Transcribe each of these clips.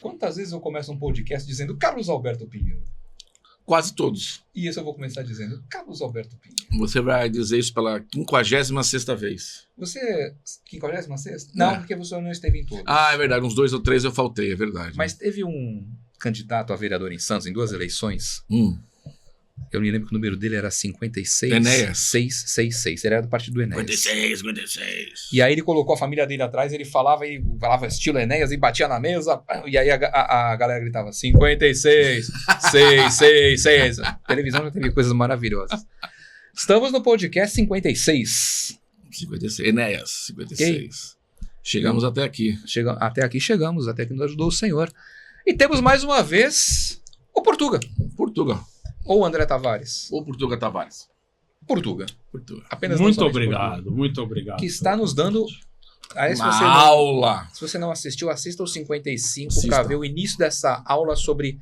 Quantas vezes eu começo um podcast dizendo Carlos Alberto Pinheiro? Quase todos. E esse eu vou começar dizendo Carlos Alberto Pinheiro. Você vai dizer isso pela 56ª vez. Você... 56ª? Não, porque você não esteve em todos. Ah, é verdade. Uns 2 ou 3 eu faltei, é verdade. Mas teve um candidato a vereador em Santos em 2 eleições. Eu me lembro que o número dele era 56. Enéas. 666. Ele era do partido do Enéas. 56. E aí ele colocou a família dele atrás, ele falava estilo Enéas e batia na mesa. E aí a galera gritava 56, 666. A televisão já teve coisas maravilhosas. Estamos no podcast 56. 56. Enéas, 56. Chegamos até aqui. Até aqui chegamos, até que nos ajudou o Senhor. E temos mais uma vez o Portuga. Portuga. Ou André Tavares. Ou Portuga Tavares. Portuga. Apenas muito obrigado, Portuga, muito obrigado. Que está nos dando... Aí, aula. Se você não assistiu, assista o 55 para ver o início dessa aula sobre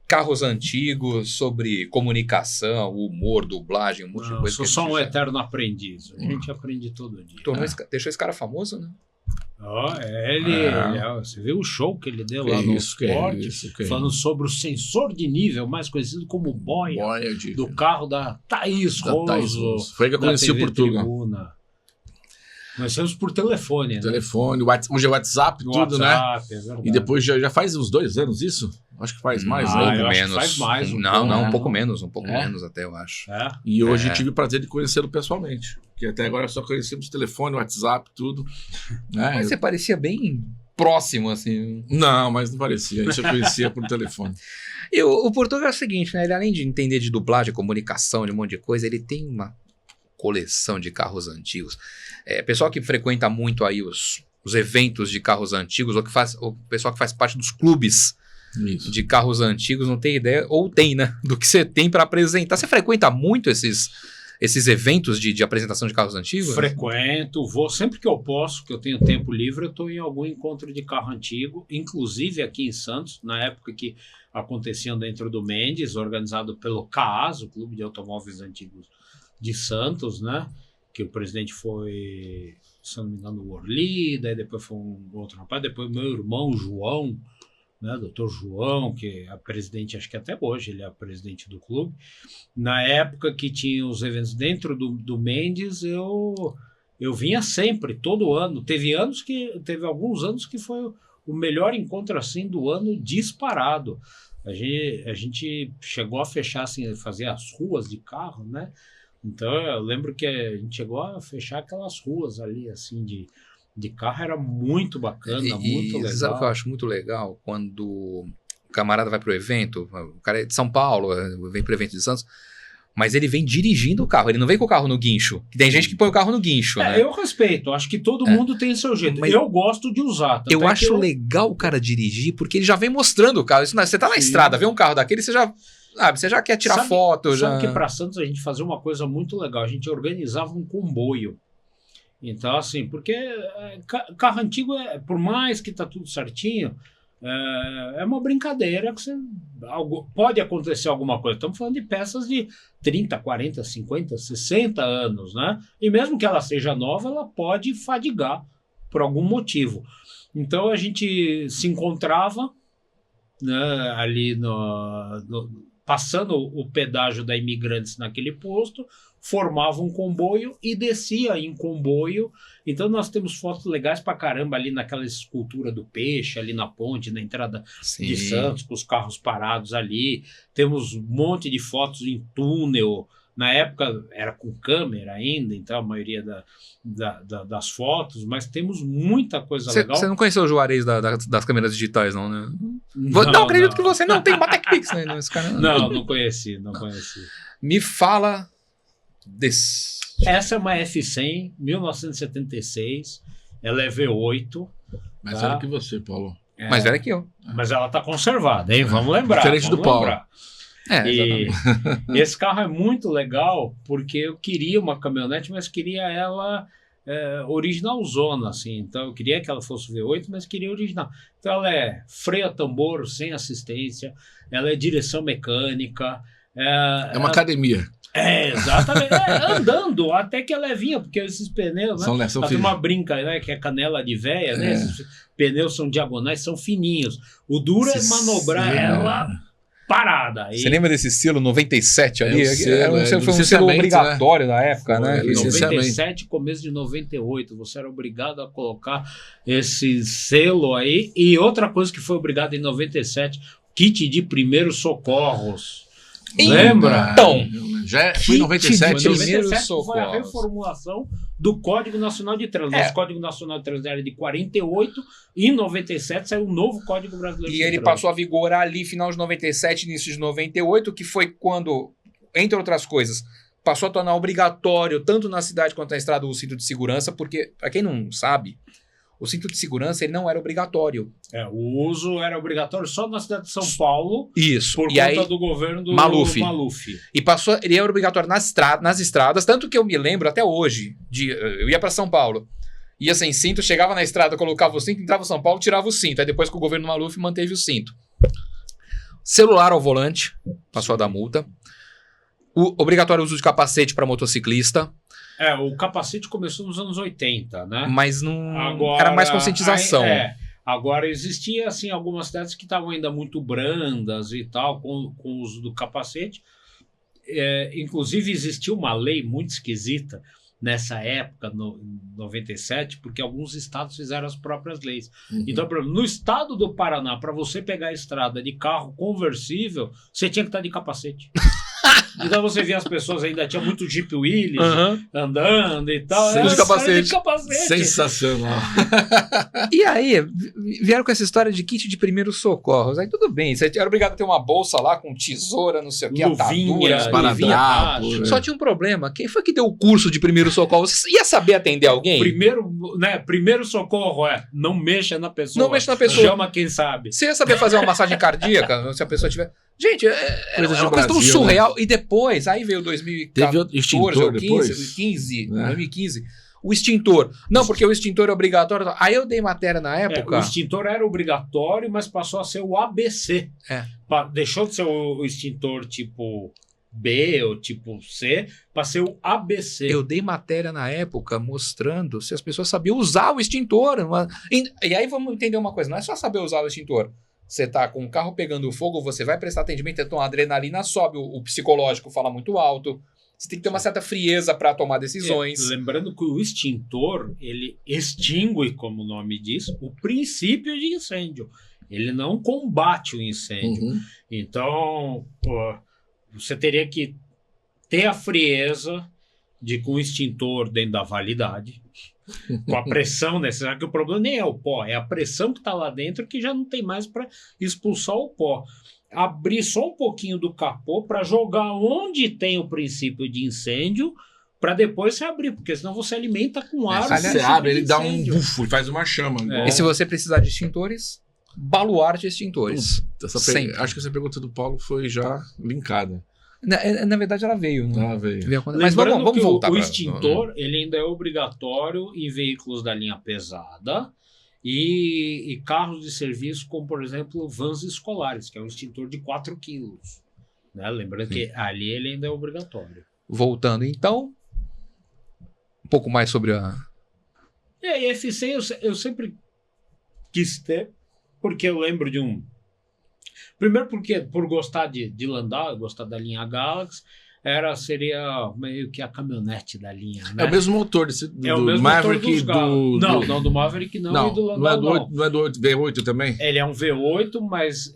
carros antigos, sobre comunicação, humor, dublagem, um monte de coisa. Eu sou só um eterno aprendiz. A gente aprende todo dia. Deixou esse cara famoso, né? Você viu o show que ele deu lá no esporte, falando sobre o sensor de nível, mais conhecido como boia do carro da Thaís Roso. Foi que eu conheci o Portuga. Nós temos por telefone, né? Hoje é WhatsApp, tudo, né? É e depois já faz uns 2 anos isso? Acho que faz mais, né? Um pouco menos. Faz mais. Um pouco menos. Um pouco menos até, eu acho. E hoje tive o prazer de conhecê-lo pessoalmente. Porque até agora só conhecemos telefone, WhatsApp, tudo. Mas você parecia bem próximo, assim. Não, mas não parecia. Isso eu conhecia por telefone. E o Portuga é o seguinte, né? Ele, além de entender de dublagem, comunicação, de um monte de coisa, ele tem uma coleção de carros antigos. Pessoal que frequenta muito aí os eventos de carros antigos, o pessoal que faz parte dos clubes de carros antigos, não tem ideia, ou tem, né? Do que você tem para apresentar. Você frequenta muito esses eventos de apresentação de carros antigos? Frequento, vou sempre que eu posso, que eu tenho tempo livre, eu estou em algum encontro de carro antigo, inclusive aqui em Santos, na época que aconteciam dentro do Mendes, organizado pelo CAAS, o Clube de Automóveis Antigos de Santos, né? Que o presidente foi, se não me engano, o Orli, daí depois foi um outro rapaz, depois meu irmão João, né, doutor João, que é presidente, acho que até hoje ele é presidente do clube. Na época que tinha os eventos dentro do Mendes, eu vinha sempre, todo ano. Teve alguns anos que foi o melhor encontro assim do ano disparado. A gente chegou a fechar, assim, fazer as ruas de carro, né? Então eu lembro que a gente chegou a fechar aquelas ruas ali, assim, de carro, era muito bacana, muito legal. Sabe o que eu acho muito legal? Quando o camarada vai pro evento, o cara é de São Paulo, vem pro evento de Santos, mas ele vem dirigindo o carro, ele não vem com o carro no guincho. Tem gente que põe o carro no guincho, né? Eu respeito, acho que todo mundo tem seu jeito. Mas eu gosto de usar. Eu acho legal o cara dirigir, porque ele já vem mostrando o carro. Você tá na estrada, vê um carro daquele, você já quer tirar foto. Sabe que para Santos a gente fazia uma coisa muito legal, a gente organizava um comboio. Então, assim, porque carro antigo, por mais que tá tudo certinho, é uma brincadeira que pode acontecer alguma coisa. Estamos falando de peças de 30, 40, 50, 60 anos, né? E mesmo que ela seja nova, ela pode fadigar por algum motivo. Então, a gente se encontrava, né, ali passando o pedágio da Imigrantes naquele posto, formava um comboio e descia em comboio. Então nós temos fotos legais pra caramba ali naquela escultura do peixe, ali na ponte, na entrada de Santos, com os carros parados ali. Temos um monte de fotos em túnel. Na época era com câmera ainda, então a maioria das fotos, mas temos muita coisa legal. Você não conheceu o Juarez das câmeras digitais, não, né? Não acredito que você não tem Batek Pix, né? Esse cara não conheci. Me fala desse. Essa é uma F100, 1976, ela é V8. Mais velha que você, Paulo. Mais velha que eu. Mas ela tá conservada, hein? Vamos lembrar. Diferente do Paulo. E esse carro é muito legal porque eu queria uma caminhonete, mas queria ela originalzona, assim. Então eu queria que ela fosse V8, mas queria original. Então ela é freio a tambor sem assistência, ela é direção mecânica, É uma academia. Exatamente. Andando, até que é levinha, porque esses pneus, né? São A turma brinca, né? Que é canela de véia, né? Esses pneus são diagonais, são fininhos. O duro é manobrar ela parada. Você lembra desse selo 97 ali? Foi um selo licenciamento, obrigatório na época, né? Em 97, começo de 98, você era obrigado a colocar esse selo aí. E outra coisa que foi obrigado em 97, kit de primeiros socorros. Lembra? Então, já foi em 97. Em 97 foi a reformulação do Código Nacional de Trânsito. Nosso Código Nacional de Trânsito era de 48, e em 97 saiu o novo Código Brasileiro de Trânsito. E ele passou a vigorar ali final de 97, início de 98, que foi quando, entre outras coisas, passou a tornar obrigatório, tanto na cidade quanto na estrada, o cinto de segurança, porque, para quem não sabe, o cinto de segurança ele não era obrigatório. O uso era obrigatório só na cidade de São Paulo. Isso. Por conta do governo do Maluf. E passou, ele era obrigatório nas estradas, tanto que eu me lembro até hoje, eu ia para São Paulo, ia sem cinto, chegava na estrada, colocava o cinto, entrava em São Paulo, tirava o cinto. Aí depois que o governo Maluf manteve o cinto. Celular ao volante, passou a dar multa. O obrigatório uso de capacete para motociclista. O capacete começou nos anos 80, né? Mas não era mais conscientização. Agora, existia assim, algumas cidades que estavam ainda muito brandas e tal, com o uso do capacete. Inclusive, existia uma lei muito esquisita nessa época, em 97, porque alguns estados fizeram as próprias leis. Então, por exemplo, no estado do Paraná, para você pegar a estrada de carro conversível, você tinha que estar de capacete. Então você via as pessoas, ainda tinha muito Jeep Willys andando e tal. De capacete. Sensacional. E aí, vieram com essa história de kit de primeiros socorros. Aí tudo bem, você era obrigado a ter uma bolsa lá com tesoura, não sei o que, atadura, esparadrapo. Só tinha um problema. Quem foi que deu o curso de primeiro socorro? Você ia saber atender alguém? Primeiro socorro não mexa na pessoa. Não mexa na pessoa. Chama quem sabe. Você ia saber fazer uma massagem cardíaca se a pessoa tiver... Gente, era uma coisa tão surreal. Né? E depois, aí veio 2014 ou 2015, o extintor. Não, porque o extintor é obrigatório. Aí eu dei matéria na época. O extintor era obrigatório, mas passou a ser o ABC. Deixou de ser o extintor tipo B ou tipo C, para ser o ABC. Eu dei matéria na época mostrando se as pessoas sabiam usar o extintor. E aí vamos entender uma coisa, não é só saber usar o extintor. Você tá com o carro pegando fogo, você vai prestar atendimento, então a adrenalina sobe, o psicológico fala muito alto. Você tem que ter uma certa frieza para tomar decisões. Lembrando que o extintor, ele extingue, como o nome diz, o princípio de incêndio. Ele não combate o incêndio. Então, você teria que ter a frieza de com o extintor dentro da validade, com a pressão necessária, que o problema nem é o pó, é a pressão que está lá dentro que já não tem mais para expulsar o pó. Abrir só um pouquinho do capô para jogar onde tem o princípio de incêndio, para depois você abrir, porque senão você alimenta com ar. Você abre, ele dá um bufo e faz uma chama. E se você precisar de extintores, baluarte extintores. Acho que essa pergunta do Paulo foi já linkada. Na verdade, ela veio. Né? Ela veio. Mas vamos voltar. O extintor ele ainda é obrigatório em veículos da linha pesada e carros de serviço, como, por exemplo, vans escolares, que é um extintor de 4 quilos. Né? Lembrando que ali ele ainda é obrigatório. Voltando, então, um pouco mais sobre a... E a IFC eu sempre quis ter, porque eu lembro de um... Primeiro porque, por gostar de Landau, gostar da linha Galaxy, seria meio que a caminhonete da linha. Né? É o mesmo motor do Maverick Não, do Maverick não, e do Landau não é do V8 também? Ele é um V8, mas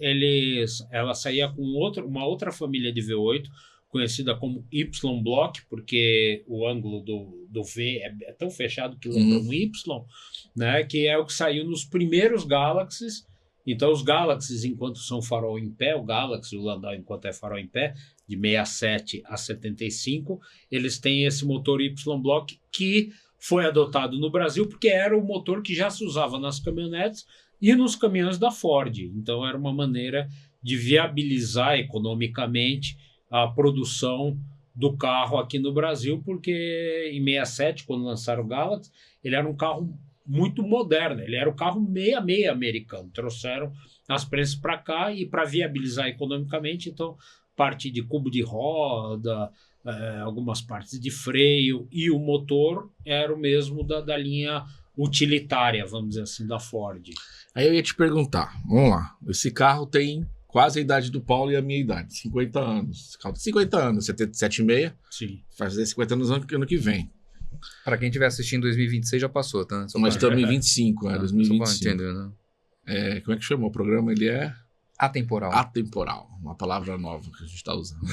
ela saía com uma outra família de V8, conhecida como Y-Block, porque o ângulo do V é tão fechado que lembra um Y, né, que é o que saiu nos primeiros Galaxies. Então, os Galaxies, enquanto são farol em pé, o Galaxy e o Landau, enquanto é farol em pé, de 67 a 75, eles têm esse motor Y-Block que foi adotado no Brasil porque era o motor que já se usava nas caminhonetes e nos caminhões da Ford. Então, era uma maneira de viabilizar economicamente a produção do carro aqui no Brasil, porque em 67, quando lançaram o Galaxy, ele era um carro muito moderno, ele era o carro meia americano, trouxeram as prensas para cá e para viabilizar economicamente, então parte de cubo de roda, algumas partes de freio, e o motor era o mesmo da linha utilitária, vamos dizer assim, da Ford. Aí eu ia te perguntar, vamos lá, esse carro tem quase a idade do Paulo e a minha idade, 50 anos. Esse carro tem 50 anos, 77,6, Sim. vai fazer 50 anos ano que vem. Para quem estiver assistindo em 2026 já passou, tá? Mas estamos em 25, Só pra 2025. entender, né? Como é que chama o programa? Ele é Atemporal. atemporal, uma palavra nova que a gente está usando.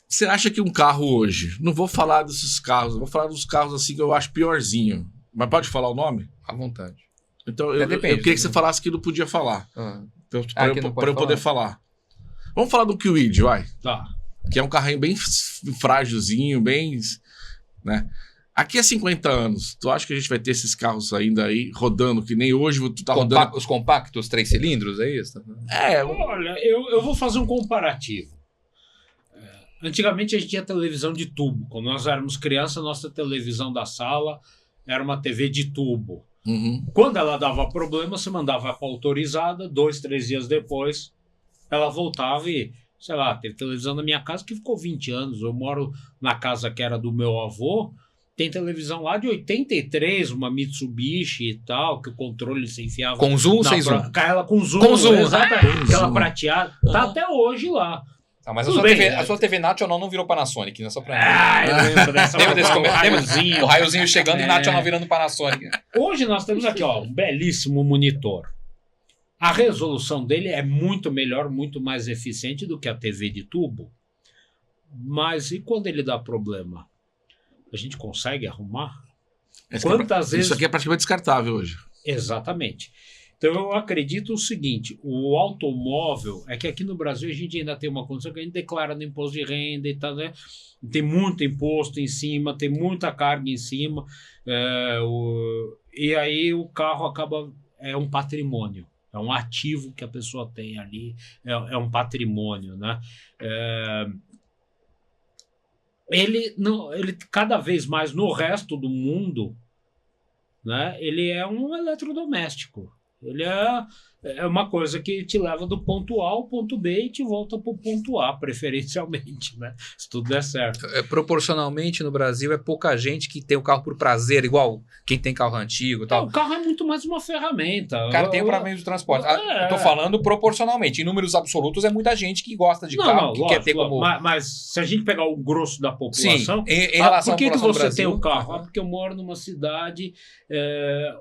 Você acha que um carro hoje, não vou falar desses carros, vou falar dos carros assim que eu acho piorzinho, mas pode falar o nome? À vontade. Então eu Depende, queria que você falasse que não podia falar, que não pode para eu poder falar. Vamos falar do Kwid, vai. Tá. Que é um carrinho bem frágilzinho, bem, né? Aqui há 50 anos, tu acha que a gente vai ter esses carros ainda aí rodando, que nem hoje tu tá rodando? Os compactos 3 cilindros, é isso? Olha, eu vou fazer um comparativo. Antigamente a gente tinha televisão de tubo. Quando nós éramos crianças, nossa televisão da sala era uma TV de tubo. Uhum. Quando ela dava problema, você mandava para autorizada, 2, 3 dias depois, ela voltava e, sei lá, teve televisão na minha casa que ficou 20 anos. Eu moro na casa que era do meu avô, tem televisão lá de 83, uma Mitsubishi e tal, que o controle se enfiava... Com zoom ou sem zoom? Ela com zoom. Com zoom. Exatamente. Aquela zoom. prateada. Tá até hoje lá. Mas Tudo bem, a sua TV National não virou Panasonic, né? Só pra eu lembro dessa. lembra desse o raiozinho? O raiozinho chegando e National virando Panasonic. Hoje nós temos aqui um belíssimo monitor. A resolução dele é muito melhor, muito mais eficiente do que a TV de tubo. Mas e quando ele dá problema? A gente consegue arrumar? Quantas vezes... Isso aqui é praticamente descartável hoje. Exatamente. Então eu acredito o seguinte, o automóvel, é que aqui no Brasil a gente ainda tem uma condição que a gente declara no imposto de renda e tal, né? Tem muito imposto em cima, tem muita carga em cima, e aí o carro acaba, é um patrimônio, é um ativo que a pessoa tem ali, é um patrimônio, né? Ele cada vez mais no resto do mundo, né? Ele é um eletrodoméstico. Ele é uma coisa que te leva do ponto A ao ponto B e te volta para o ponto A, preferencialmente, né? Se tudo der certo. Proporcionalmente, no Brasil, é pouca gente que tem o carro por prazer, igual quem tem carro antigo e tal. O carro é muito mais uma ferramenta. O cara tem para meio de transporte. Eu tô falando proporcionalmente. Em números absolutos, é muita gente que gosta de carro, que quer ter como... Mas se a gente pegar o grosso da população... Sim, em relação por que à população você do Brasil, tem o carro? Porque eu moro numa cidade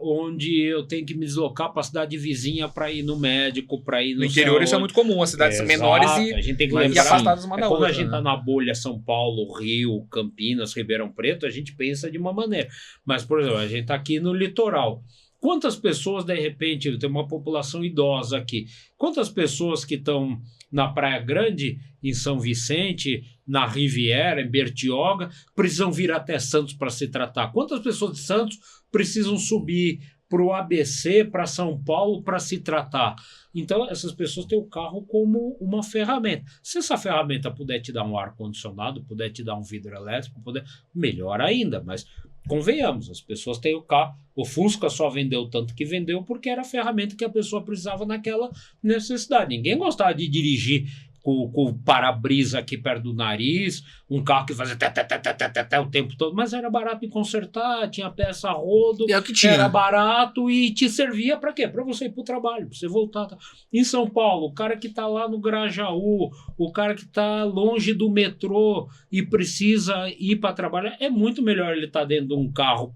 onde eu tenho que me deslocar para a cidade vizinha para ir no médico, para ir no interior isso é muito comum, as cidades menores a gente tem que e afastadas uma da quando outra. A gente está na bolha São Paulo, Rio, Campinas, Ribeirão Preto, a gente pensa de uma maneira. Mas, por exemplo, a gente está aqui no litoral. Quantas pessoas, de repente, tem uma população idosa aqui, quantas pessoas que estão na Praia Grande, em São Vicente, na Riviera, em Bertioga, precisam vir até Santos para se tratar? Quantas pessoas de Santos precisam subir para o ABC, para São Paulo, para se tratar? Então, essas pessoas têm o carro como uma ferramenta. Se essa ferramenta puder te dar um ar-condicionado, puder te dar um vidro elétrico, melhor ainda, mas convenhamos, as pessoas têm o carro. O Fusca só vendeu tanto que vendeu porque era a ferramenta que a pessoa precisava naquela necessidade. Ninguém gostava de dirigir com o para-brisa aqui perto do nariz, um carro que fazia o tempo todo, mas era barato de consertar, tinha peça a rodo, é o que tinha. Era barato e te servia para quê? Para você ir para o trabalho, para você voltar. Em São Paulo, o cara que está lá no Grajaú, o cara que está longe do metrô e precisa ir para trabalhar, é muito melhor ele estar dentro de um carro,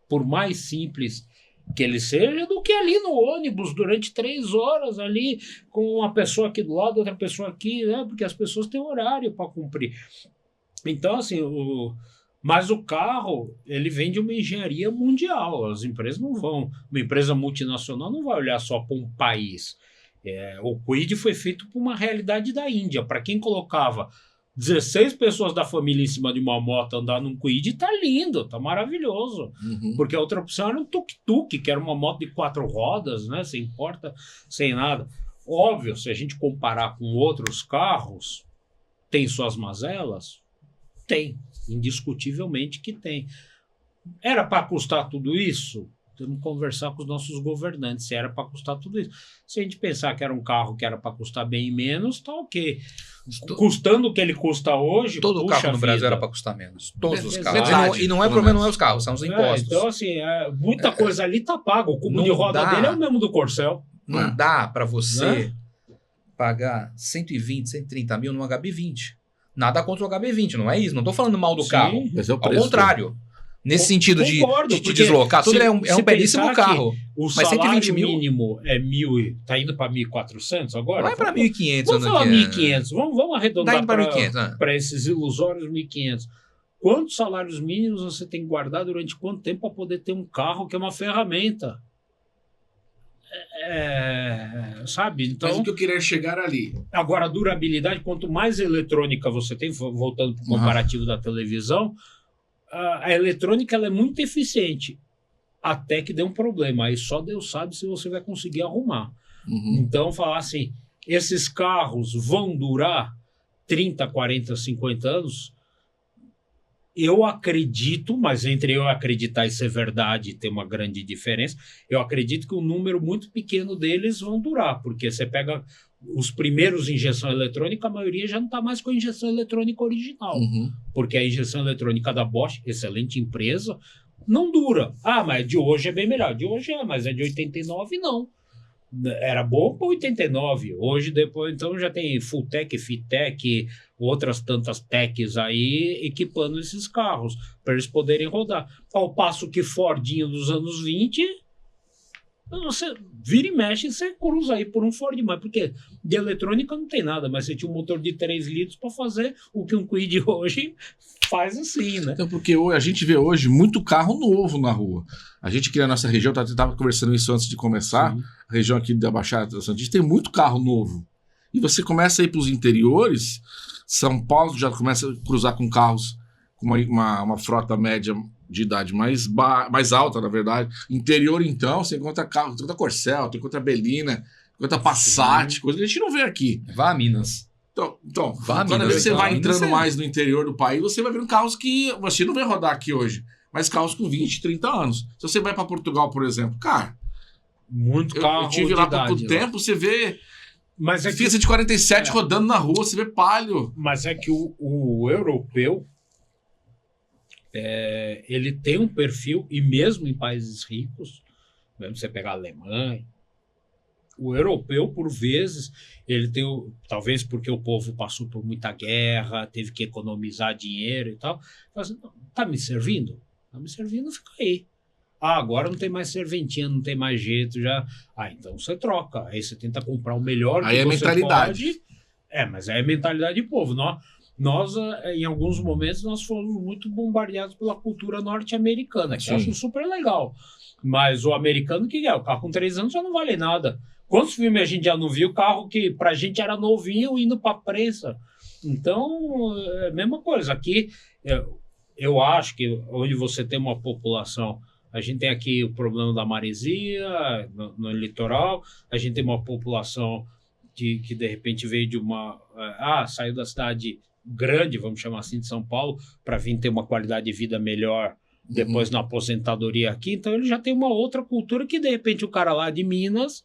por mais simples que ele seja, do que ali no ônibus durante 3 horas ali com uma pessoa aqui do lado, outra pessoa aqui, né? Porque as pessoas têm horário para cumprir. Então, assim, mas o carro, ele vem de uma engenharia mundial. As empresas não vão, uma empresa multinacional não vai olhar só para um país. O Kwid foi feito por uma realidade da Índia. Para quem colocava 16 pessoas da família em cima de uma moto andar num Kwid, tá lindo, tá maravilhoso. Uhum. Porque a outra opção era um tuk-tuk, que era uma moto de 4 rodas, né? Sem porta, sem nada. Óbvio, se a gente comparar com outros carros, tem suas mazelas? Tem, indiscutivelmente que tem. Era para custar tudo isso? temos que conversar com os nossos governantes se era para custar tudo isso. Se a gente pensar que era um carro que era para custar bem menos, tá ok. Custando o que ele custa hoje, todo carro no Brasil vida. era para custar menos. Todos os Exato. carros. E não é problema, não é os carros, são os impostos. Então, assim, muita coisa ali tá pago. O cubo Não de roda dá. dele é o mesmo do Corcel. Não dá para você Né? pagar 120, 130 mil num HB20. Nada contra o HB20, não é isso. Não tô falando mal do Sim. carro. Mas é o Ao preço. contrário. Nesse sentido Concordo, de porque deslocar, tudo é um se belíssimo pensar carro. O Mas 120 salário mil? mínimo é 1.000, tá indo para 1.400 agora? Vai para 1.500. Vamos falar ano que- 1.500, vamos Tá arredondar indo para 1.500. né? para esses ilusórios 1.500. Quantos salários mínimos você tem que guardar durante quanto tempo para poder ter um carro que é uma ferramenta? Sabe? Mas Então, o que eu queria chegar ali? agora, a durabilidade, quanto mais eletrônica você tem, voltando para o comparativo da televisão, a eletrônica ela é muito eficiente, até que dê um problema. Aí só Deus sabe se você vai conseguir arrumar. Uhum. Então, falar assim, esses carros vão durar 30, 40, 50 anos? Eu acredito, mas entre eu acreditar e ser verdade tem uma grande diferença, eu acredito que um número muito pequeno deles vão durar, porque você pega os primeiros injeção eletrônica, a maioria já não está mais com a injeção eletrônica original, Uhum. porque a injeção eletrônica da Bosch, excelente empresa, não dura. Ah, mas de hoje é bem melhor. De hoje mas é de 89 não. Era bom para 89. Hoje, depois, então já tem Fulltech, Fitec, outras tantas techs aí equipando esses carros para eles poderem rodar. Ao passo que Fordinho dos anos 20, você vira e mexe e você cruza aí por um Ford, mas porque de eletrônica não tem nada, mas você tinha um motor de 3 litros para fazer o que um Kwid hoje faz assim, né? Então, porque a gente vê hoje muito carro novo na rua. A gente aqui na nossa região, estava conversando isso antes de começar, Sim. a região aqui da Baixada Santista tem muito carro novo. E você começa a ir para os interiores, São Paulo já começa a cruzar com carros com uma frota média de idade mais alta, na verdade. Interior, então, você encontra carro, você encontra Corcel, você encontra Belina, encontra Passat, coisa que a gente não vê aqui. Vá a Minas. Então Vá, cada Minas, vez que você vá, vai Minas entrando é- mais no interior do país, você vai vendo carros que você não vai rodar aqui hoje, mas carros com 20, 30 anos. Se você vai para Portugal, por exemplo, cara, Muito eu carro tive de lá por idade, pouco tempo, você vê Mas é que, Fiat 47 rodando na rua, você vê Palio. mas é que o europeu ele tem um perfil, e mesmo em países ricos, mesmo você pegar a Alemanha, o europeu, por vezes, ele tem, talvez porque o povo passou por muita guerra, teve que economizar dinheiro e tal, fala assim, tá me servindo? Tá me servindo, fica aí. Ah, agora não tem mais serventia, não tem mais jeito, já. Ah, então você troca. Aí você tenta comprar o melhor que Aí é você mentalidade. pode. Mas é a mentalidade do povo. Nós, em alguns momentos, nós fomos muito bombardeados pela cultura norte-americana, que eu Sim. acho super legal. Mas o americano, que é? O carro com 3 anos já não vale nada. Quantos filmes a gente já não viu? Carro que pra gente era novinho indo pra prensa. Então, é a mesma coisa. Aqui, eu acho que onde você tem uma população... A gente tem aqui o problema da maresia no litoral, a gente tem uma população que de repente veio de uma... saiu da cidade grande, vamos chamar assim, de São Paulo, para vir ter uma qualidade de vida melhor depois na aposentadoria aqui. Então ele já tem uma outra cultura que de repente o cara lá de Minas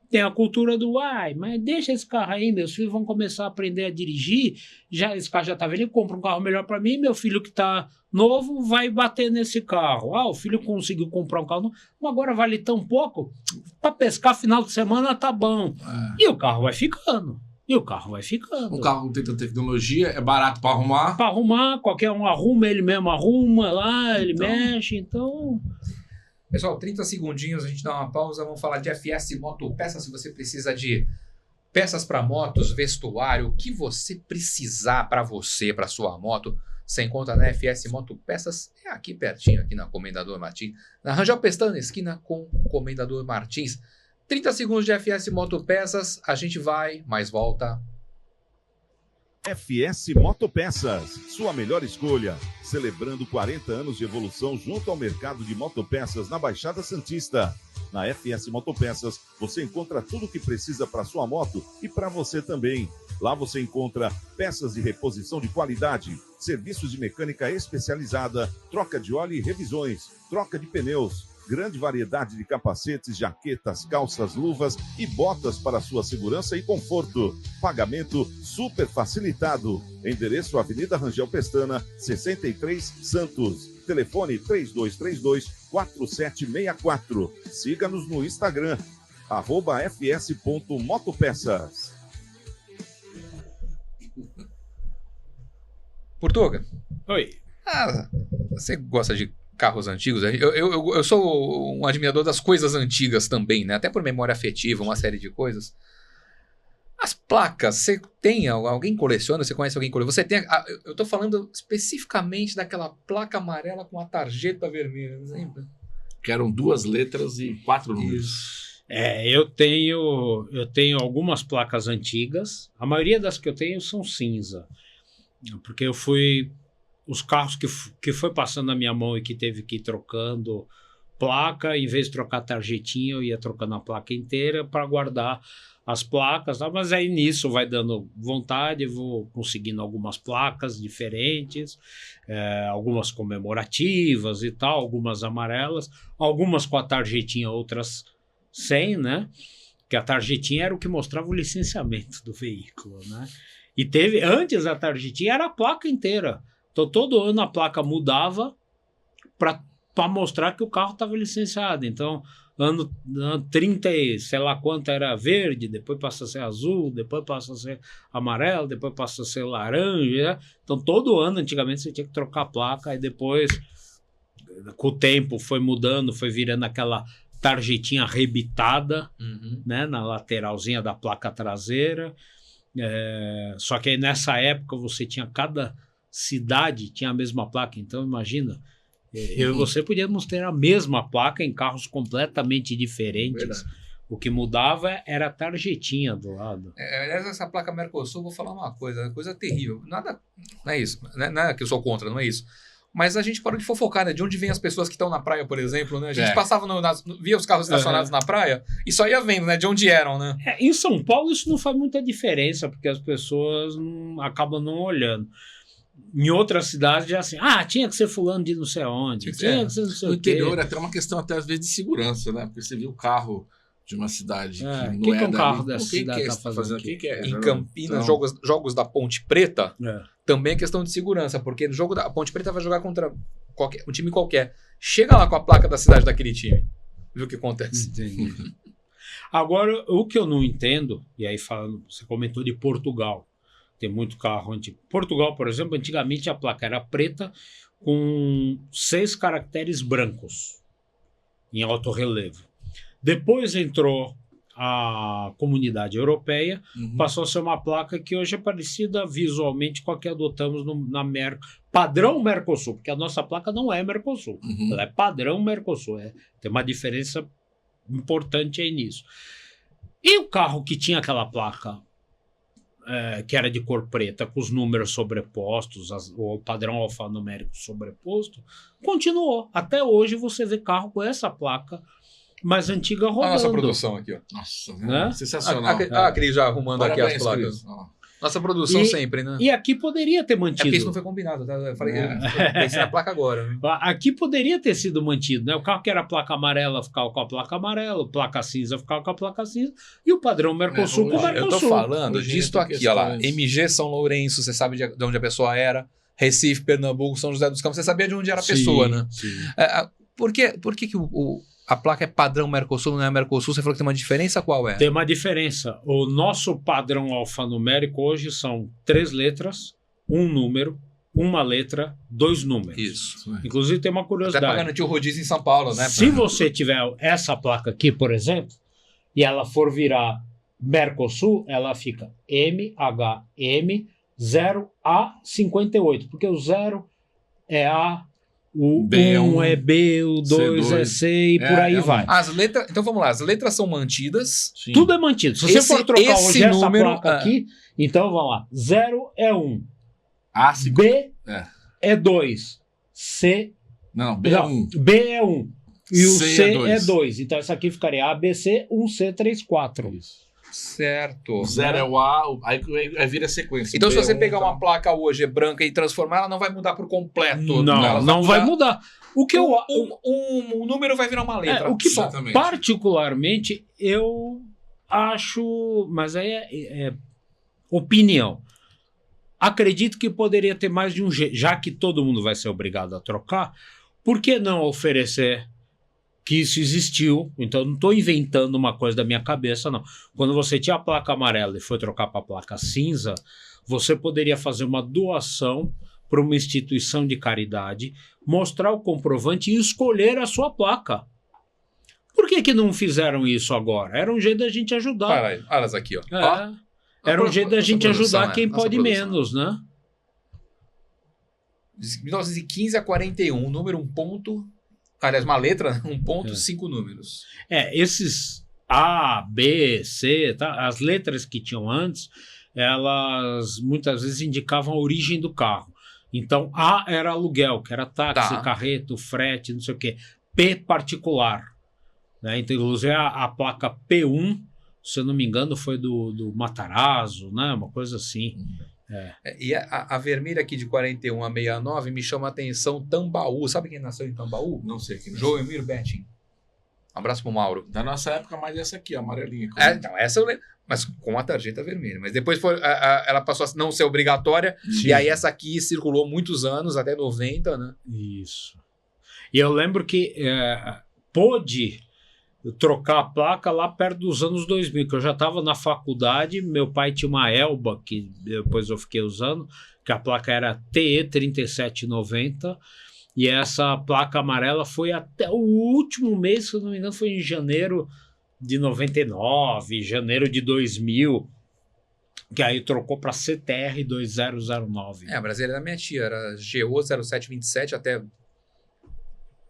tem a cultura do, mas deixa esse carro aí, meus filhos vão começar a aprender a dirigir, esse carro já tá velho, compra um carro melhor para mim, meu filho que tá novo vai bater nesse carro. O filho conseguiu comprar um carro novo, mas agora vale tão pouco, para pescar final de semana tá bom. E o carro vai ficando. Um carro não tem tanta tecnologia, é barato para arrumar. Para arrumar, qualquer um arruma, ele mesmo arruma lá, ele mexe, então... Pessoal, 30 segundinhos, a gente dá uma pausa, vamos falar de FS Motopeças. Se você precisa de peças para motos, vestuário, o que você precisar para você, para sua moto, você encontra na FS Motopeças, é aqui pertinho, aqui na Comendador Martins, na Rangel Pestana, esquina com Comendador Martins. 30 segundos de FS Motopeças, a gente vai, mas volta. FS Motopeças, sua melhor escolha. Celebrando 40 anos de evolução junto ao mercado de motopeças na Baixada Santista. Na FS Motopeças, você encontra tudo o que precisa para sua moto e para você também. Lá você encontra peças de reposição de qualidade, serviços de mecânica especializada, troca de óleo e revisões, troca de pneus, grande variedade de capacetes, jaquetas, calças, luvas e botas para sua segurança e conforto. Pagamento super facilitado. Endereço Avenida Rangel Pestana, 63, Santos. Telefone 3232-4764. Siga-nos no Instagram, @fs.motopeças. Portuga, Oi. você gosta de carros antigos? Eu sou um admirador das coisas antigas também, né? Até por memória afetiva, uma série de coisas. As placas, você tem? Alguém coleciona? Você conhece alguém que coleciona? Você tem? Eu tô falando especificamente daquela placa amarela com a tarjeta vermelha, não lembra? Que eram 2 letras e 4 números. Eu tenho algumas placas antigas. A maioria das que eu tenho são cinza. Porque os carros que foi passando na minha mão e que teve que ir trocando placa, em vez de trocar tarjetinha, eu ia trocando a placa inteira para guardar as placas, tá? Mas aí nisso vai dando vontade, eu vou conseguindo algumas placas diferentes, algumas comemorativas e tal, algumas amarelas, algumas com a tarjetinha, outras sem, né? Que a tarjetinha era o que mostrava o licenciamento do veículo, né? E teve, antes a tarjetinha era a placa inteira. Então todo ano a placa mudava para mostrar que o carro estava licenciado. Então, ano 30, sei lá quanto era verde, depois passa a ser azul, depois passa a ser amarelo, depois passa a ser laranja. Né? Então, todo ano, antigamente, você tinha que trocar a placa, e depois, com o tempo, foi mudando, foi virando aquela tarjetinha rebitada, né, na lateralzinha da placa traseira. Só que aí, nessa época, você tinha cada cidade tinha a mesma placa. Então, imagina... Eu e você podíamos ter a mesma placa em carros completamente diferentes. Verdade. O que mudava era a tarjetinha do lado. Aliás, essa placa Mercosul, vou falar uma coisa terrível. Nada, não é isso. Não é que eu sou contra, não é isso. Mas a gente parou de fofocar, né? De onde vem as pessoas que estão na praia, por exemplo, né? A gente passava, via os carros estacionados na praia e só ia vendo, né? De onde eram, né? Em São Paulo isso não faz muita diferença, porque as pessoas acabam não olhando. Em outras cidades já assim, tinha que ser fulano de não sei onde, tinha que ser não sei No o quê. interior é até uma questão até às vezes de segurança, né? Porque você viu o carro de uma cidade que não que é um dali. carro dessa Quem cidade que tá está fazendo aqui? aqui? Quem que é? Em Campinas, Então, jogos da Ponte Preta, também é questão de segurança, porque no jogo da Ponte Preta vai jogar contra um time qualquer. Chega lá com a placa da cidade daquele time. Viu o que acontece? Entendi. Agora, o que eu não entendo, e aí falando, você comentou de Portugal, tem muito carro antigo. Portugal, por exemplo, antigamente a placa era preta com 6 caracteres brancos em alto relevo. Depois entrou a Comunidade Europeia, passou a ser uma placa que hoje é parecida visualmente com a que adotamos padrão Mercosul, porque a nossa placa não é Mercosul, ela é padrão Mercosul, tem uma diferença importante aí nisso. E o carro que tinha aquela placa que era de cor preta, com os números sobrepostos, o padrão alfanumérico sobreposto, continuou. Até hoje você vê carro com essa placa mais antiga rodando. A nossa produção aqui, ó. Nossa, né? Sensacional. A Cris já arrumando aqui as Parabéns, placas. Cris. Nossa produção sempre, né? E aqui poderia ter É porque mantido. isso não foi combinado, tá? Eu falei, eu pensei na placa agora. Né? Aqui poderia ter sido mantido, né? O carro que era placa amarela ficava com a placa amarela, placa cinza ficava com a placa cinza, e o padrão Mercosul com o Mercosul. Eu tô falando Hoje disto tem aqui, ó lá. questões. MG São Lourenço, você sabe de onde a pessoa era. Recife, Pernambuco, São José dos Campos, você sabia de onde era a pessoa, né? Sim. Por que a placa é padrão Mercosul, não é Mercosul? Você falou que tem uma diferença, qual é? Tem uma diferença. O nosso padrão alfanumérico hoje são 3 letras, 1 número, 1 letra, 2 números. Isso. Inclusive tem uma Até curiosidade. pra garantir o rodízio em São Paulo, né? Se você tiver essa placa aqui, por exemplo, e ela for virar Mercosul, ela fica MHM 0A58, porque o 0 é A, o B é 1 é B, o 2 C2 é C e por aí vai. As letras, então vamos lá, as letras são mantidas. Sim. Tudo é mantido. Se você for trocar esse hoje essa número, placa aqui, então vamos lá. 0 é 1, sim. B É. é 2, C Não, B é 1. B é 1 e o C C é 2. é 2. Então essa aqui ficaria ABC 1C34. Isso. Certo. O 0 é o A, aí vira sequência. Então, se você B1, pegar tá? uma placa hoje branca e transformar, ela não vai mudar por completo. Não, Ela não vai mudar. O que eu... Um número vai virar uma letra. o que Exatamente. particularmente eu acho, mas aí é opinião. Acredito que poderia ter mais de um jeito, já que todo mundo vai ser obrigado a trocar, por que não oferecer que isso existiu? Então, eu não estou inventando uma coisa da minha cabeça, não. Quando você tinha a placa amarela e foi trocar para a placa cinza, você poderia fazer uma doação para uma instituição de caridade, mostrar o comprovante e escolher a sua placa. Por que não fizeram isso agora? Era um jeito da gente ajudar. Olha aí, olha elas aqui, ó. Ó, Era um jeito da gente produção, ajudar quem nossa pode produção. menos, né? De 1915 a 41, um número, um ponto. Aliás, uma letra, um ponto, 5 números. Esses A, B, C, tá? As letras que tinham antes, elas muitas vezes indicavam a origem do carro. Então, A era aluguel, que era táxi, Tá. carreto, frete, não sei o quê. P, particular. Né? Então, inclusive, a placa P1, se eu não me engano, foi do Matarazzo, né? Uma coisa assim. E a vermelha aqui de 41 a 69 me chama a atenção Tambaú. Sabe quem nasceu em Tambaú? Não sei quem. Joemir Betting. Um abraço pro Mauro. Da nossa época, mais essa aqui, a amarelinha. Então, essa eu lembro. Mas com a tarjeta vermelha. Mas depois ela passou a não ser obrigatória. Sim. E aí essa aqui circulou muitos anos, até 90, né? Isso. E eu lembro que pôde trocar a placa lá perto dos anos 2000, que eu já estava na faculdade, meu pai tinha uma Elba, que depois eu fiquei usando, que a placa era TE 3790, e essa placa amarela foi até o último mês, se eu não me engano, foi em janeiro de 99, janeiro de 2000, que aí trocou para CTR 2009. A brasileira da minha tia era GO 0727 até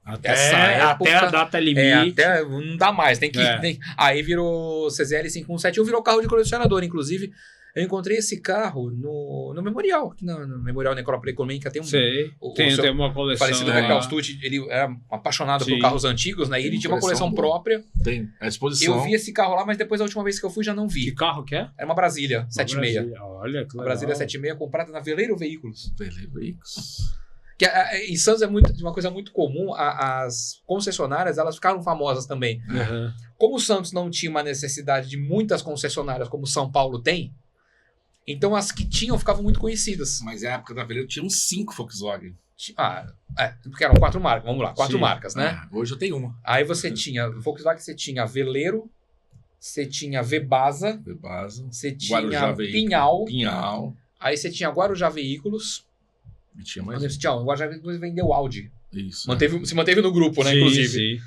Até, essa época, até a data limite. até não dá mais, tem que. É. Aí virou CZL 517, virou carro de colecionador. Inclusive, eu encontrei esse carro no memorial. Aqui no Memorial Necrópole Econômica tem um. Sei, o tem seu uma coleção. falecido lá. Raquel Stutt, ele era apaixonado Sim. por carros antigos, né? E ele Tem tinha uma coleção coleção boa. própria. Tem a exposição. Eu vi esse carro lá, mas depois da última vez que eu fui já não Que vi. carro que é? Era uma Brasília 76. Brasília. Olha que Uma legal. Brasília 76 comprada na Veleiro Veículos. Veículos. Que em Santos é uma coisa muito comum, as concessionárias elas ficaram famosas também. Uhum. Como o Santos não tinha uma necessidade de muitas concessionárias como São Paulo tem, então as que tinham ficavam muito conhecidas. Mas na época da Veleiro tinha uns 5 Volkswagen. Porque eram 4 marcas, vamos lá, 4 Sim. marcas, né? Hoje eu tenho uma. Aí você tinha, Volkswagen você tinha Veleiro, você tinha Vebasa, Bebasa. você Guarujá tinha Veículos. Pinhal, Pinhal. aí você tinha Guarujá Veículos, E tinha mais. você tinha, o Guarujá Veículos vendeu Audi, Isso. se manteve no grupo, né, Sim, inclusive. sim.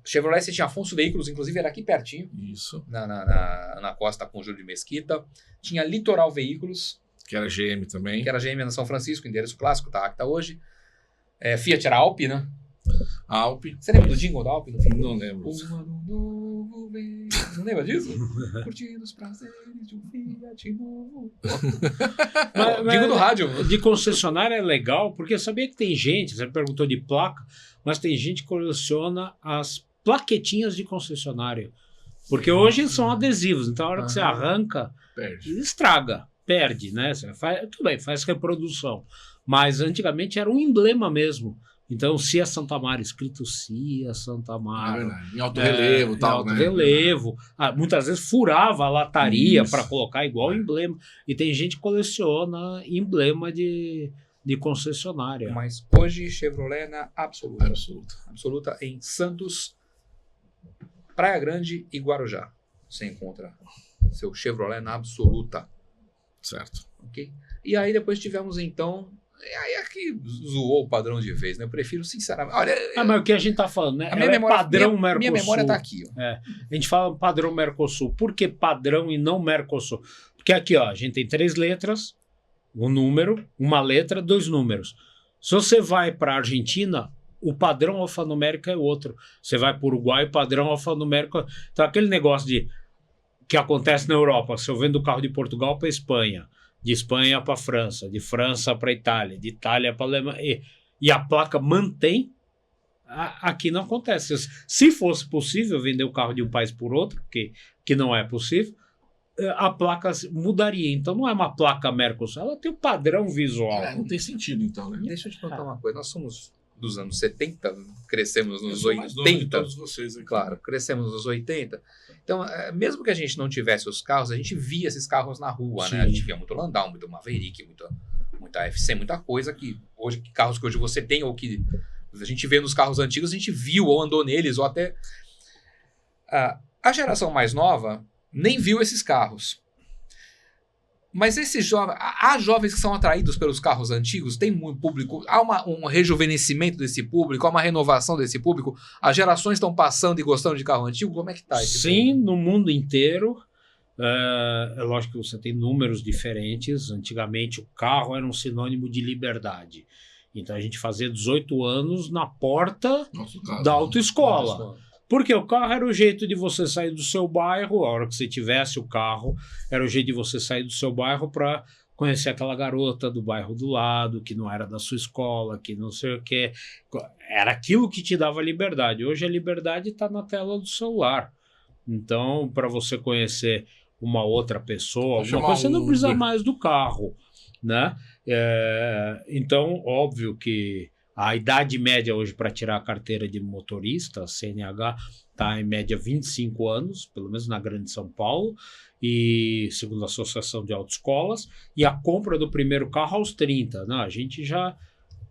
Chevrolet você tinha Afonso Veículos, inclusive era aqui pertinho, Isso. na costa com Júlio de Mesquita. Tinha Litoral Veículos, Que era GM também. que era GM na São Francisco, endereço clássico, tá Acta hoje. Fiat era Alpe, né? Alpe. Você lembra do jingle da Alpe no fim? Não lembro. Um ano novo vem. Não lembra disso? Curtindo os prazeres de um Fiat novo. Jingle do rádio. De concessionária é legal, porque eu sabia que tem gente, você perguntou de placa, mas tem gente que coleciona as plaquetinhas de concessionário. Porque hoje são adesivos, então a hora que você arranca, Perde. estraga, perde, né? Você faz, tudo bem, faz reprodução. Mas antigamente era um emblema mesmo. Então, Cia Santa Amaro, escrito Cia Santa É Amaro. verdade. Em alto relevo e tal, em alto né? relevo. Muitas vezes furava a lataria Isso. para colocar igual emblema. E tem gente que coleciona emblema de concessionária. Mas hoje Chevrolet na absoluta. Absoluto. Absoluta em Santos, Praia Grande e Guarujá. Você encontra seu Chevrolet na absoluta. Certo. Ok? E aí depois tivemos então. Aí aqui zoou o padrão de vez, né? Eu prefiro, sinceramente. Olha, Mas o que a gente tá falando, né? a minha Ela memória, é padrão Mercosul. minha memória tá aqui. Ó. A gente fala padrão Mercosul. Por que padrão e não Mercosul? Porque aqui, ó, a gente tem 3 letras, um número, uma letra, 2 números. Se você vai para a Argentina, o padrão alfanumérico é outro. Você vai para o Uruguai, o padrão alfanumérico. Então, aquele negócio que acontece na Europa, se eu vendo o carro de Portugal para Espanha, de Espanha para França, de França para Itália, de Itália para Alemanha, e a placa mantém Aqui não acontece. Se fosse possível vender o carro de um país por outro, que não é possível, a placa mudaria. Então não é uma placa Mercosul, ela tem um padrão visual. Não tem sentido, então, né? Deixa eu te contar uma coisa. Nós somos dos anos 70, crescemos nos Eu sou mais novo de 80. todos vocês aqui. Claro, crescemos nos 80. Então, mesmo que a gente não tivesse os carros, a gente via esses carros na rua, né? A gente via muito Landau, muito Maverick, muita FC, muita coisa que hoje, carros que hoje você tem ou que a gente vê nos carros antigos, a gente viu ou andou neles, ou até... A geração mais nova nem viu esses carros. Mas esses jovens, há jovens que são atraídos pelos carros antigos, tem muito público, há um rejuvenescimento desse público, há uma renovação desse público, as gerações estão passando e gostando de carro antigo, como é que está esse Sim, público? no mundo inteiro. É lógico que você tem números diferentes. Antigamente o carro era um sinônimo de liberdade. Então a gente fazia 18 anos na porta da autoescola. Porque o carro era o jeito de você sair do seu bairro, a hora que você tivesse o carro, era o jeito de você sair do seu bairro para conhecer aquela garota do bairro do lado, que não era da sua escola, que não sei o que. Era aquilo que te dava liberdade. Hoje a liberdade está na tela do celular. Então, para você conhecer uma outra pessoa, alguma coisa, você não precisa mais do carro, né? Então, óbvio que a idade média hoje para tirar a carteira de motorista, CNH, está em média 25 anos, pelo menos na Grande São Paulo, e segundo a Associação de Autoescolas, e a compra do primeiro carro aos 30. Não, a gente já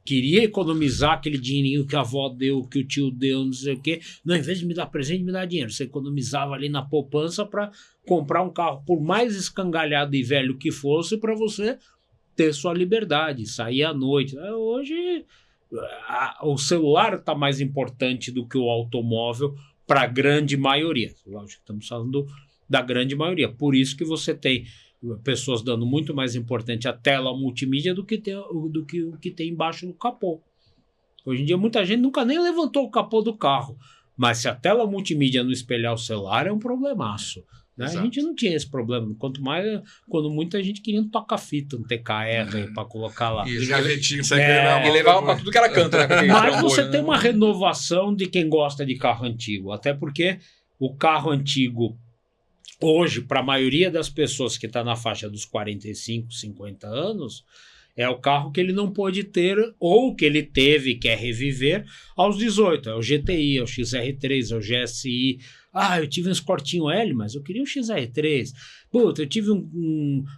queria economizar aquele dinheirinho que a avó deu, que o tio deu, não sei o quê. Não, em vez de me dar presente, me dá dinheiro. Você economizava ali na poupança para comprar um carro, por mais escangalhado e velho que fosse, para você ter sua liberdade, sair à noite. Hoje... o celular está mais importante do que o automóvel para a grande maioria. Lógico que estamos falando da grande maioria. Por isso que você tem pessoas dando muito mais importante a tela multimídia do que o que tem embaixo do capô. Hoje em dia muita gente nunca nem levantou o capô do carro. Mas se a tela multimídia não espelhar o celular, é um problemaço. Né? A gente não tinha esse problema. Quanto mais quando muita gente queria um toca-fita, um TKR para colocar lá. E gavetinho, e levava para tudo que era canto, né? Mas você tem uma renovação de quem gosta de carro antigo. Até porque o carro antigo, hoje, para a maioria das pessoas que está na faixa dos 45, 50 anos, é o carro que ele não pôde ter ou que ele teve e quer reviver aos 18. É o GTI, é o XR3, é o GSI. Eu tive um Escortinho L, mas eu queria um XR3. Puta, eu tive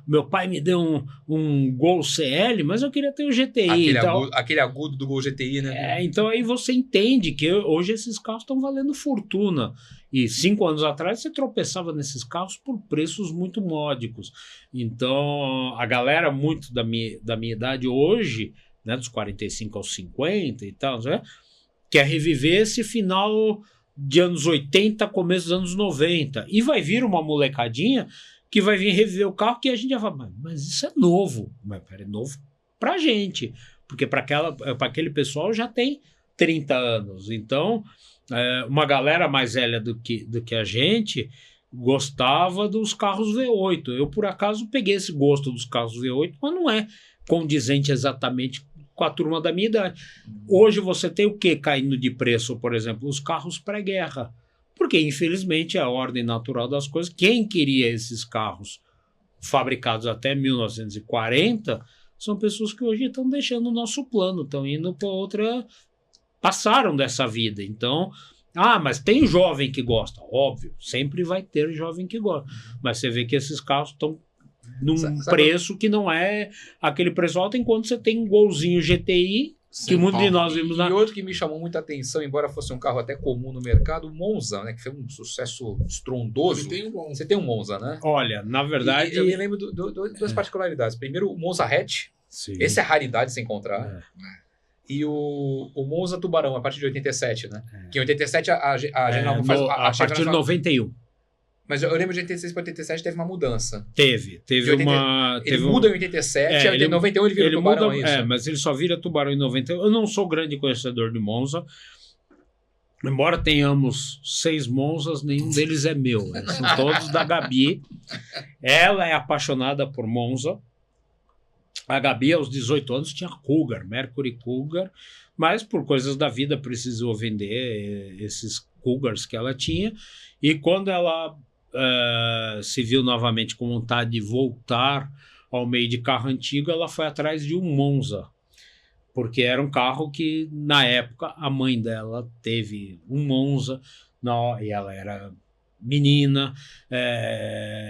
meu pai me deu um Gol CL, mas eu queria ter o GTI. Aquele agudo do Gol GTI, né? Então aí você entende que hoje esses carros estão valendo fortuna. E 5 anos atrás você tropeçava nesses carros por preços muito módicos. Então a galera muito da minha idade hoje, né, dos 45 aos 50 e tal, né, quer reviver esse final de anos 80, começo dos anos 90. E vai vir uma molecadinha que vai vir reviver o carro que a gente já fala, mas isso é novo. Mas é novo pra gente. Porque para aquele pessoal já tem 30 anos. Então, uma galera mais velha do que a gente gostava dos carros V8. Eu, por acaso, peguei esse gosto dos carros V8, mas não é condizente exatamente com a turma da minha idade. Hoje você tem o que caindo de preço, por exemplo? Os carros pré-guerra. Porque, infelizmente, é a ordem natural das coisas. Quem queria esses carros fabricados até 1940 são pessoas que hoje estão deixando o nosso plano, estão indo para outra... Passaram dessa vida. Então, mas tem jovem que gosta. Óbvio, sempre vai ter jovem que gosta. Mas você vê que esses carros estão num preço que não é aquele preço alto, enquanto você tem um Golzinho GTI, que muitos de nós vimos E outro que me chamou muita atenção, embora fosse um carro até comum no mercado, o Monza, né, que foi um sucesso estrondoso. Você tem um Monza, né? Olha, na verdade... eu me lembro de duas particularidades. Primeiro, o Monza Hatch. Sim. Esse é raridade de se encontrar. E o Monza Tubarão, a partir de 87, né? Que em 87 a General faz... A partir de 91. Mas eu lembro de 86 para 87 teve uma mudança. Teve uma... Ele muda em 87, em 91 ele vira Tubarão, é isso? Mas ele só vira Tubarão em 91. Eu não sou grande conhecedor de Monza. Embora tenhamos 6 Monzas, nenhum deles é meu. São todos da Gabi. Ela é apaixonada por Monza. A Gabi, aos 18 anos, tinha Cougar, Mercury Cougar, mas por coisas da vida precisou vender esses Cougars que ela tinha, e quando ela se viu novamente com vontade de voltar ao meio de carro antigo, ela foi atrás de um Monza, porque era um carro que, na época, a mãe dela teve um Monza, e ela era menina,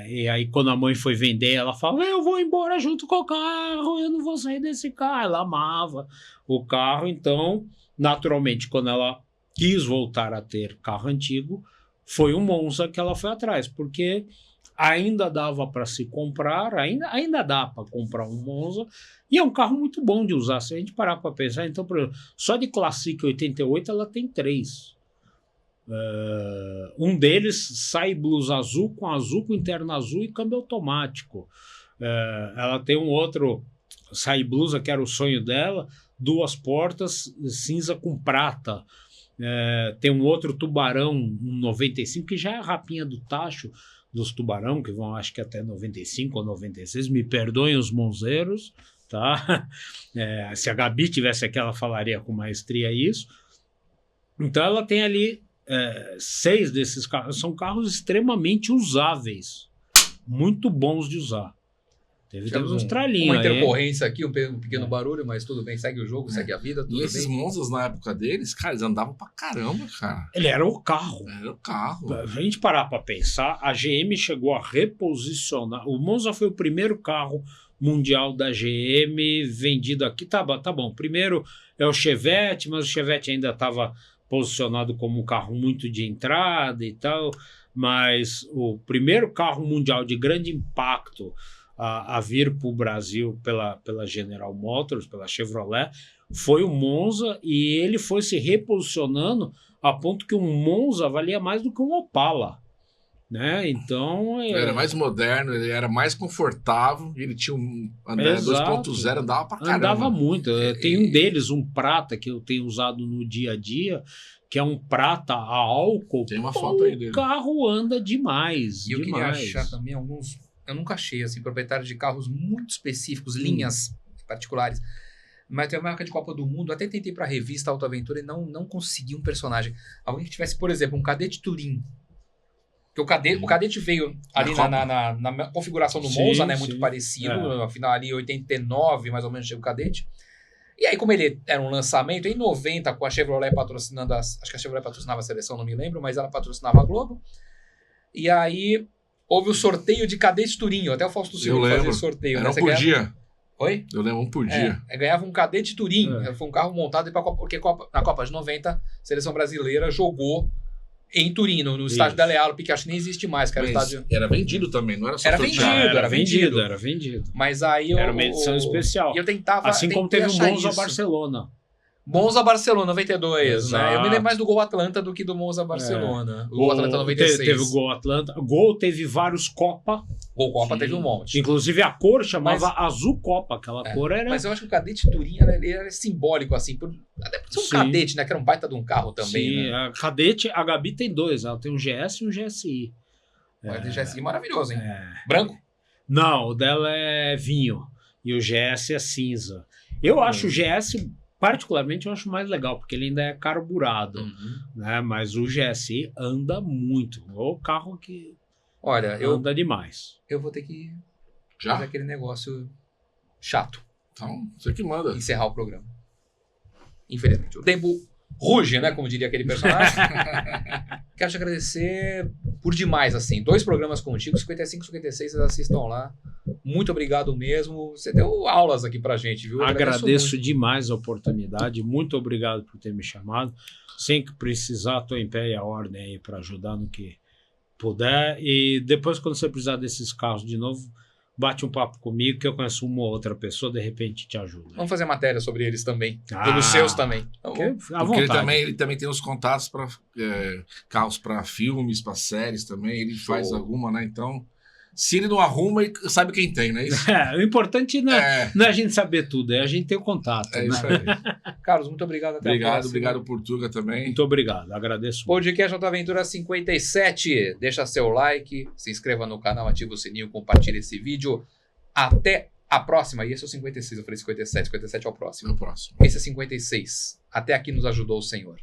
e aí quando a mãe foi vender, ela falou, eu vou embora junto com o carro, eu não vou sair desse carro. Ela amava o carro, então, naturalmente, quando ela quis voltar a ter carro antigo, foi um Monza que ela foi atrás, porque ainda dava para se comprar, ainda dá para comprar um Monza, e é um carro muito bom de usar. Se a gente parar para pensar, então, por exemplo, só de Classic 88 ela tem 3. Um deles sai blues azul com interno azul e câmbio automático. Ela tem um outro sai blusa que era o sonho dela, 2 portas cinza com prata. Tem um outro Tubarão, um 95, que já é a rapinha do tacho dos Tubarão, que vão acho que até 95 ou 96, me perdoem os monzeiros, tá? Se a Gabi tivesse aqui, ela falaria com maestria isso. Então ela tem ali 6 desses carros, são carros extremamente usáveis, muito bons de usar. Temos uns tralinhos. Uma intercorrência aqui, um pequeno barulho, mas tudo bem, segue o jogo, segue a vida. Tudo e esses bem. Monzas na época deles, cara, eles andavam pra caramba, cara. Ele era o carro. Era o carro. A gente parar pra pensar, a GM chegou a reposicionar. O Monza foi o primeiro carro mundial da GM vendido aqui. Tá bom. Primeiro é o Chevette, mas o Chevette ainda estava posicionado como um carro muito de entrada e tal. Mas o primeiro carro mundial de grande impacto a vir para o Brasil pela General Motors, pela Chevrolet, foi o Monza, e ele foi se reposicionando a ponto que um Monza valia mais do que um Opala, né? Então ele era mais moderno, ele era mais confortável, ele tinha um 2.0, andava pra caramba. Andava muito. Tem um deles, um prata, que eu tenho usado no dia a dia, que é um prata a álcool. Tem uma foto aí dele. O carro anda demais. E eu demais. queria achar também alguns. Eu nunca achei, assim, proprietários de carros muito específicos, linhas particulares. Mas tem uma marca de Copa do Mundo, até tentei para a revista Auto Aventura e não consegui um personagem. Alguém que tivesse, por exemplo, um Cadete Touring. Porque o Cadete veio ali na configuração do Monza, né? Muito parecido. Afinal, ali em 89, mais ou menos, chegou o Cadete. E aí, como ele era um lançamento, em 90, com a Chevrolet patrocinando acho que a Chevrolet patrocinava a seleção, não me lembro, mas ela patrocinava a Globo. E aí houve o sorteio de Cadete Touring. Até o Fausto Silva fazia sorteio. Era um por dia. Oi? Eu lembro, um por dia. Ganhava um Cadete Touring. Foi um carro montado porque na Copa de 90, a seleção brasileira jogou em Turim, no estádio da Leal, porque acho que nem existe mais. Que era, estádio... era vendido também, não era só era vendido. Era vendido. Mas aí era uma edição especial. E eu tentava. Assim como teve o Monza Barcelona. Monza Barcelona 92, Exato. né? Eu me lembro mais do Gol Atlanta do que do Monza Barcelona. O Gol Atlanta 96. Teve o Gol Atlanta. Gol teve vários Copa. Gol Copa teve um monte. Inclusive a cor chamava Azul Copa. Aquela cor era... Mas eu acho que o Cadete Touring ele era simbólico, assim. Até por ser um Cadete, né? Que era um baita de um carro também. Sim, né? A Cadete, a Gabi tem 2. Ela tem um GS e um GSI. O GSI maravilhoso, hein? Branco? Não, o dela é vinho. E o GS é cinza. Eu acho o GS... Particularmente eu acho mais legal, porque ele ainda é carburado, né? Mas o GSI anda muito. É o carro que anda demais. Eu vou ter que fazer aquele negócio chato. Então, você que manda. Encerrar o programa. Infelizmente. O tempo ruge, né? Como diria aquele personagem. Quero te agradecer por demais, assim. 2 programas contigo, 55 e 56, vocês assistam lá. Muito obrigado mesmo. Você deu aulas aqui pra gente, viu? Agradeço demais a oportunidade. Muito obrigado por ter me chamado. Sem que precisar, estou em pé e a ordem aí para ajudar no que puder. E depois, quando você precisar desses carros de novo, bate um papo comigo, que eu conheço uma ou outra pessoa, de repente te ajuda. Vamos fazer matéria sobre eles também. Pelos seus também. Porque ele também tem os contatos para carros para filmes, para séries também. Ele faz alguma, né? Então, se ele não arruma, ele sabe quem tem, não é isso? O importante não é a gente saber tudo, é a gente ter o contato. É isso aí. Carlos, muito obrigado. Obrigado, Portuga também. Muito obrigado, agradeço. Podcast Auto Aventura 57. Deixa seu like, se inscreva no canal, ativa o sininho, compartilha esse vídeo. Até A próxima, e esse é o 56, eu falei 57, 57 é o É próximo. o próximo. Esse é 56. Até aqui nos ajudou o Senhor.